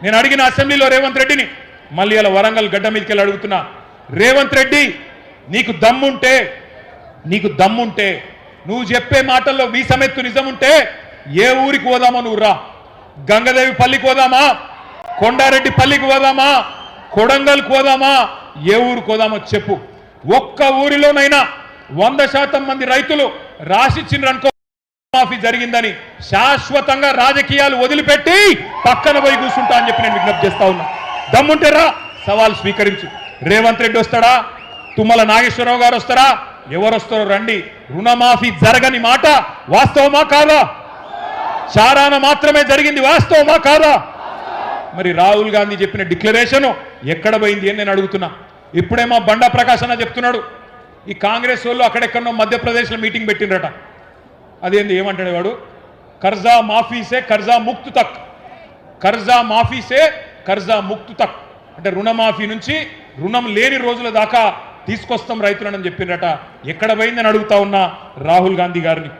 నేను అడిగిన అసెంబ్లీలో రేవంత్ రెడ్డిని, మళ్ళీ అలా వరంగల్ గడ్డ మీదకి వెళ్ళి అడుగుతున్నా, రేవంత్ రెడ్డి నీకు దమ్ముంటే నువ్వు చెప్పే మాటల్లో వీసమెత్తు నిజముంటే ఏ ఊరికి పోదామో నువ్వు రా. గంగదేవి పల్లికి పోదామా, కొండారెడ్డి పల్లికి పోదామా, కొడంగల్కి పోదామా, ఏ ఊరికి పోదామో చెప్పు. ఒక్క ఊరిలోనైనా 100% మంది రైతులు రాసిచ్చినరనుకో మాఫీ జరిగిందని శాశ్వతంగా రాజకీయాలు వదిలిపెట్టి పక్కన పోయి కూర్చుంటా అని చెప్పి నేను విజ్ఞప్తి చేస్తా ఉన్నా. దమ్ముంటే రా, సవాల్ స్వీకరించు. రేవంత్ రెడ్డి వస్తాడా, తుమ్మల నాగేశ్వరరావు గారు వస్తారా, ఎవరు వస్తారో రండి. రుణమాఫీ జరగని మాట వాస్తవమా కాదా? చారాన మాత్రమే జరిగింది, వాస్తవమా కాదా? మరి రాహుల్ గాంధీ చెప్పిన డిక్లరేషన్ ఎక్కడ పోయింది అని నేను అడుగుతున్నా. ఇప్పుడేమో బండా ప్రకాశ్ అన్న చెప్తున్నాడు, ఈ కాంగ్రెస్ వాళ్ళు అక్కడెక్కడో మధ్యప్రదేశ్లో మీటింగ్ పెట్టిండ్రట. అదేంది, ఏమంటాడు వాడు, కర్జా మాఫీసే కర్జా ముక్తు తక్, కర్జా మాఫీసే కర్జా ముక్తు తక్ అంటే రుణమాఫీ నుంచి రుణం లేని రోజుల దాకా తీసుకొస్తాం రైతులను అని చెప్పిండ్రట. ఎక్కడ పోయిందని అడుగుతా ఉన్నా రాహుల్ గాంధీ గారిని.